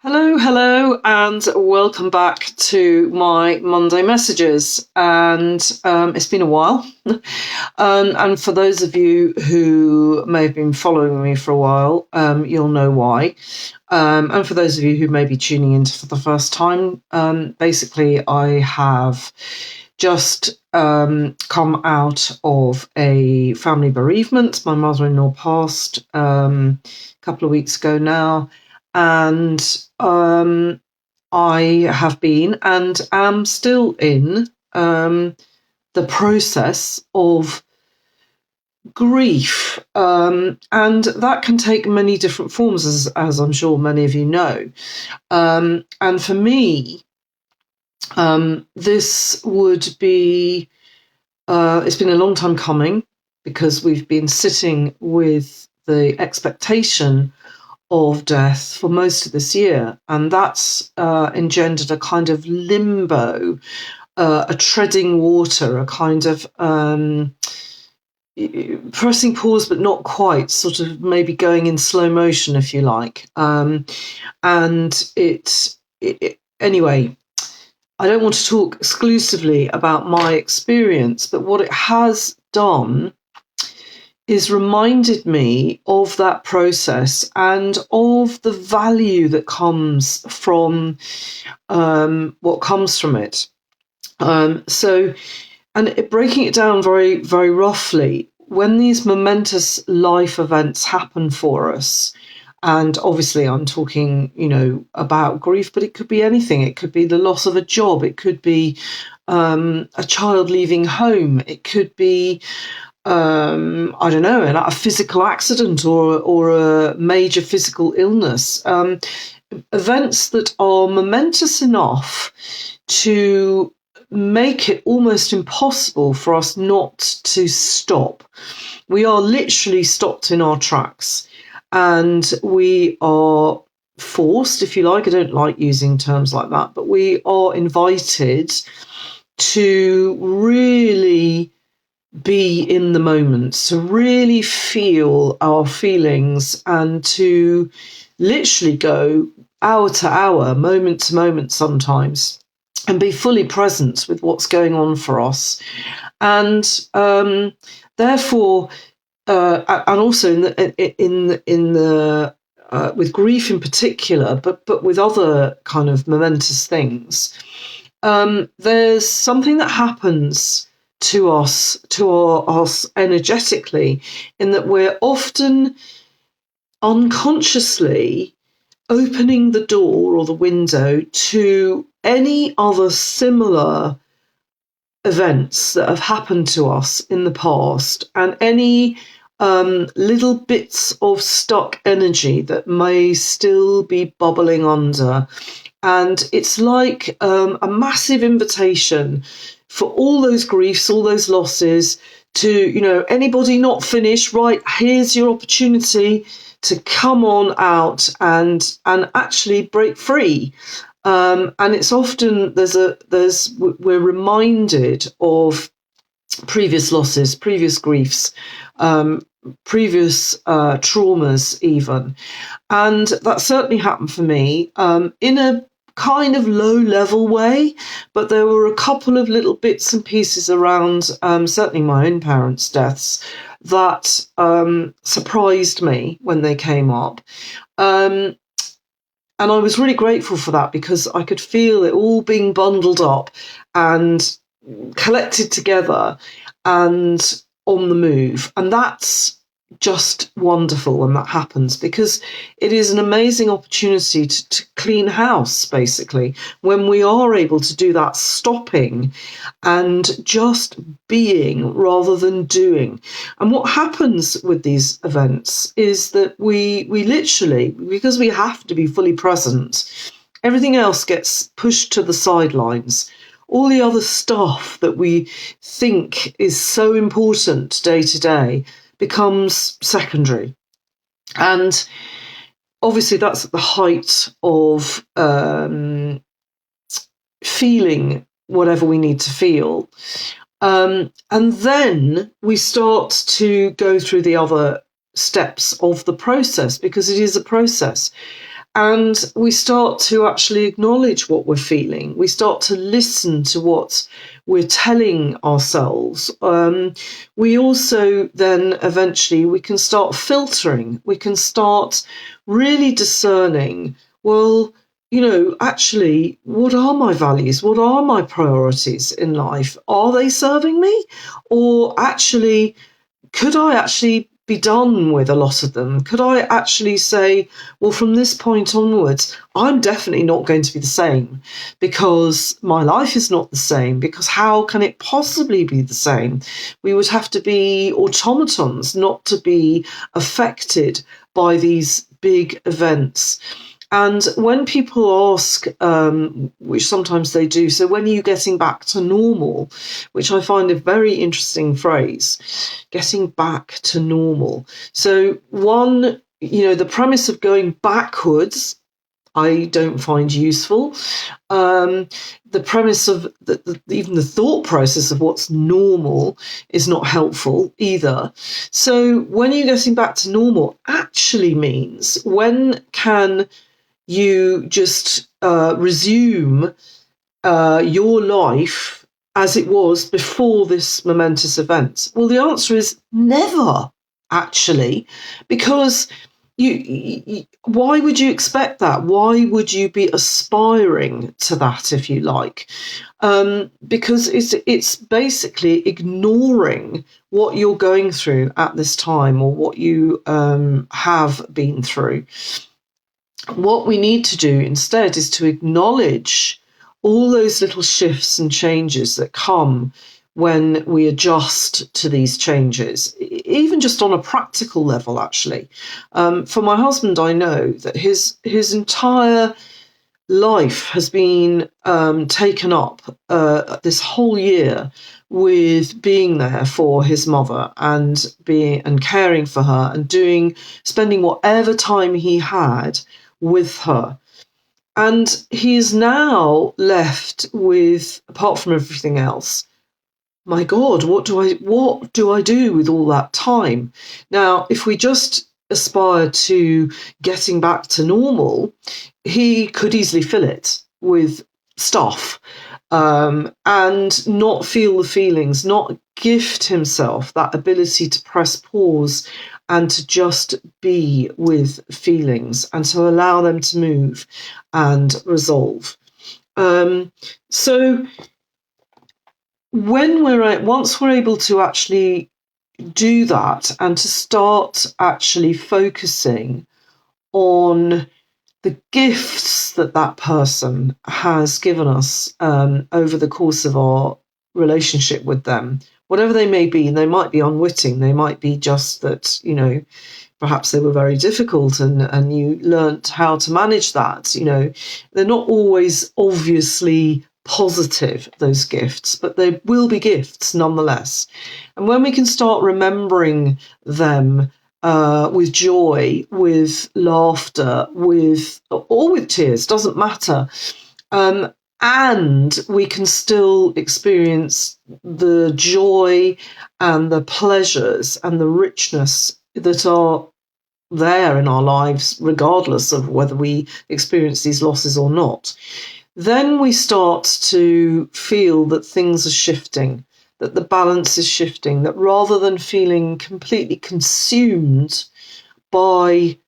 Hello, and welcome back to my Monday messages. And it's been a while. And for those of you who may have been following me for a while, you'll know why. And for those of you who may be tuning in for the first time, basically, I have just come out of a family bereavement. My mother-in-law passed a couple of weeks ago now. And I have been and am still in the process of grief. And that can take many different forms, as I'm sure many of you know. And for me, this would be, it's been a long time coming because we've been sitting with the expectation of death for most of this year, and that's engendered a kind of limbo, a treading water, a kind of pressing pause but not quite, sort of maybe going in slow motion, if you like. And it anyway, I don't want to talk exclusively about my experience, but what it has done is reminded me of that process and of the value that comes from what comes from it. Breaking it down very, very roughly, when these momentous life events happen for us, and obviously I'm talking, about grief, but it could be anything. It could be the loss of a job. It could be a child leaving home. It could be I don't know, a physical accident or a major physical illness. Events that are momentous enough to make it almost impossible for us not to stop. We are literally stopped in our tracks, and we are forced, if you like, I don't like using terms like that, but we are invited to really be in the moment, to really feel our feelings, and to literally go hour to hour, moment to moment sometimes, and be fully present with what's going on for us. And therefore, and also in the with grief in particular, but with other kind of momentous things, there's something that happens to us energetically, in that we're often unconsciously opening the door or the window to any other similar events that have happened to us in the past, and any little bits of stuck energy that may still be bubbling under. And it's like a massive invitation for all those griefs, all those losses, to, anybody not finished, right, here's your opportunity to come on out and actually break free. And it's often we're reminded of previous losses, previous griefs, previous traumas even. And that certainly happened for me in a kind of low level way, but there were a couple of little bits and pieces around certainly my own parents' deaths that surprised me when they came up. And I was really grateful for that, because I could feel it all being bundled up and collected together and on the move. And that's just wonderful when that happens, because it is an amazing opportunity to clean house, basically, when we are able to do that stopping and just being rather than doing. And what happens with these events is that we literally, because we have to be fully present, everything else gets pushed to the sidelines. All the other stuff that we think is so important day to day becomes secondary. And obviously that's at the height of feeling whatever we need to feel. And then we start to go through the other steps of the process, because it is a process. And we start to actually acknowledge what we're feeling. We start to listen to what we're telling ourselves. We also then eventually we can start filtering. We can start really discerning, well, actually, what are my values? What are my priorities in life? Are they serving me? Or actually, could I actually be done with a lot of them? Could I actually say, well, from this point onwards, I'm definitely not going to be the same, because my life is not the same, because how can it possibly be the same? We would have to be automatons not to be affected by these big events. And when people ask, which sometimes they do, so when are you getting back to normal, which I find a very interesting phrase, getting back to normal. So one, the premise of going backwards, I don't find useful. The premise of even the thought process of what's normal is not helpful either. So when you're getting back to normal actually means, when can you just resume your life as it was before this momentous event? Well, the answer is never, actually, because why would you expect that? Why would you be aspiring to that, if you like? Because it's basically ignoring what you're going through at this time, or what you have been through. What we need to do instead is to acknowledge all those little shifts and changes that come when we adjust to these changes, even just on a practical level, actually. For my husband, I know that his entire life has been taken up this whole year with being there for his mother and caring for her and spending whatever time he had with her. And he is now left with, apart from everything else, my God, what do I do with all that time? Now, if we just aspire to getting back to normal, he could easily fill it with stuff, and not feel the feelings, not gift himself that ability to press pause and to just be with feelings and to allow them to move and resolve. So once we're able to actually do that and to start actually focusing on the gifts that person has given us over the course of our relationship with them, whatever they may be, and they might be unwitting, they might be just that, perhaps they were very difficult and you learnt how to manage that. They're not always obviously positive, those gifts, but they will be gifts nonetheless. And when we can start remembering them with joy, with laughter, or with tears, doesn't matter. And we can still experience the joy and the pleasures and the richness that are there in our lives, regardless of whether we experience these losses or not. Then we start to feel that things are shifting, that the balance is shifting, that rather than feeling completely consumed by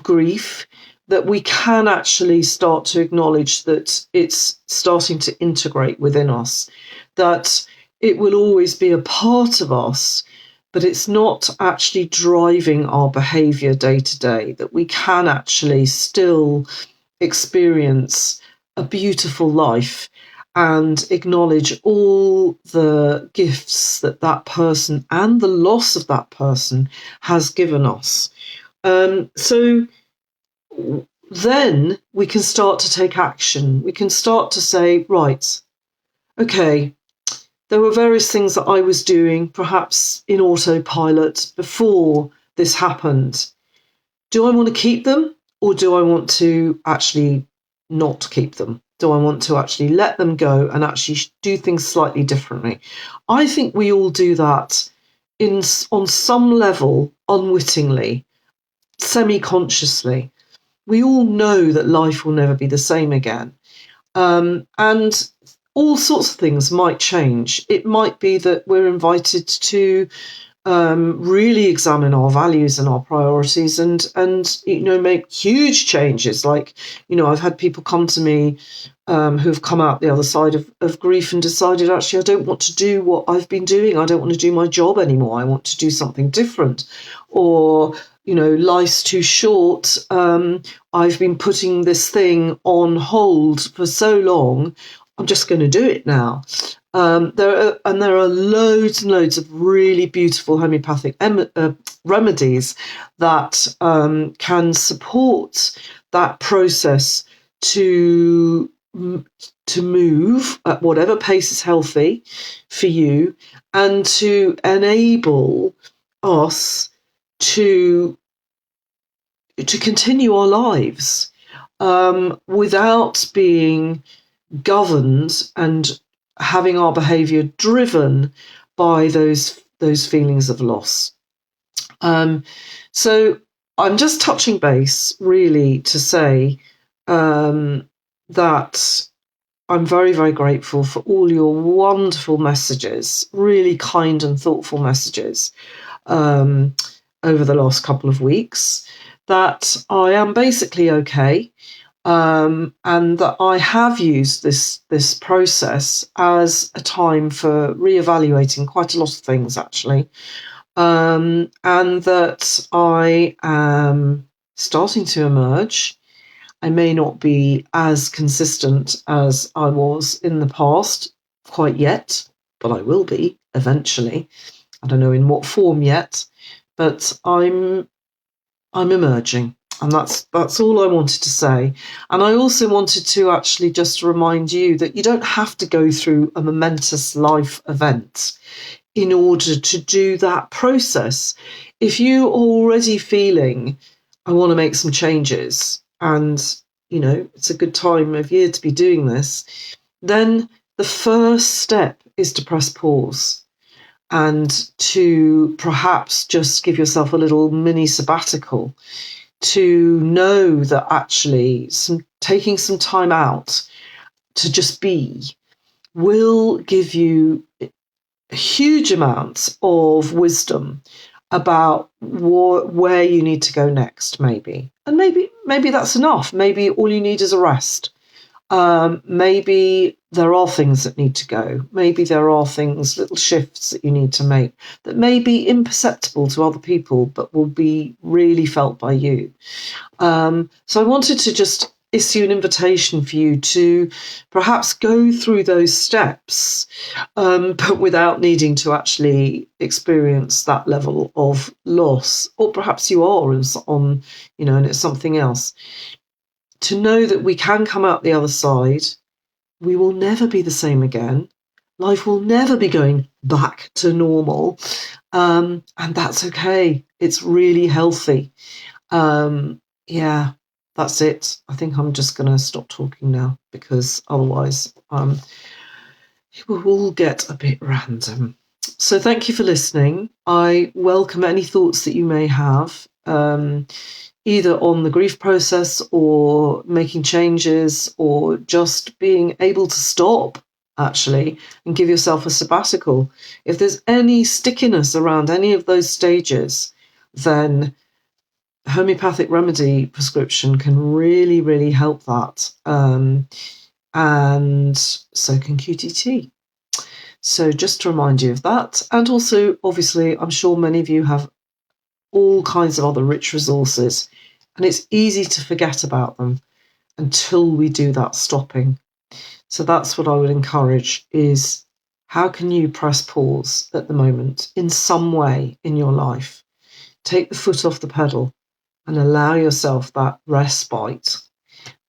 grief, that we can actually start to acknowledge that it's starting to integrate within us, that it will always be a part of us, but it's not actually driving our behaviour day to day, that we can actually still experience a beautiful life and acknowledge all the gifts that person and the loss of that person has given us. So then we can start to take action. We can start to say, right, okay, there were various things that I was doing, perhaps in autopilot, before this happened. Do I want to keep them, or do I want to actually not keep them? Do I want to actually let them go and actually do things slightly differently? I think we all do that on some level, unwittingly, semi-consciously. we all know that life will never be the same again. And all sorts of things might change. It might be that we're invited to really examine our values and our priorities, and make huge changes. Like, I've had people come to me who've come out the other side of grief and decided, actually, I don't want to do what I've been doing. I don't want to do my job anymore. I want to do something different. Or, life's too short. I've been putting this thing on hold for so long. I'm just going to do it now. There are loads and loads of really beautiful homeopathic remedies that can support that process to move at whatever pace is healthy for you, and to enable us to continue our lives without being governed and having our behaviour driven by those feelings of loss. So I'm just touching base really to say that I'm very, very grateful for all your wonderful messages, really kind and thoughtful messages over the last couple of weeks, that I am basically okay. And that I have used this process as a time for reevaluating quite a lot of things, actually, and that I am starting to emerge. I may not be as consistent as I was in the past quite yet, but I will be eventually. I don't know in what form yet, but I'm emerging. And that's all I wanted to say. And I also wanted to actually just remind you that you don't have to go through a momentous life event in order to do that process. If you're already feeling, I want to make some changes, and it's a good time of year to be doing this, then the first step is to press pause and to perhaps just give yourself a little mini sabbatical, to know that actually taking some time out to just be will give you huge amounts of wisdom about where you need to go next, maybe. And maybe that's enough. Maybe all you need is a rest. Maybe there are things that need to go. Maybe there are little shifts that you need to make that may be imperceptible to other people, but will be really felt by you. So I wanted to just issue an invitation for you to perhaps go through those steps, but without needing to actually experience that level of loss, or perhaps you are and it's something else. To know that we can come out the other side, we will never be the same again. Life will never be going back to normal, and that's okay. It's really healthy. That's it. I think I'm just going to stop talking now, because otherwise it will all get a bit random. So thank you for listening. I welcome any thoughts that you may have, either on the grief process or making changes, or just being able to stop actually and give yourself a sabbatical. If there's any stickiness around any of those stages, then homeopathic remedy prescription can really, really help that. And so can QTT. So just to remind you of that. And also, obviously, I'm sure many of you have all kinds of other rich resources, and it's easy to forget about them until we do that stopping. So that's what I would encourage, is how can you press pause at the moment in some way in your life? Take the foot off the pedal and allow yourself that respite,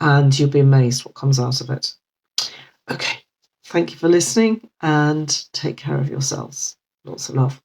and you'll be amazed what comes out of it. Okay, thank you for listening, and take care of yourselves. Lots of love.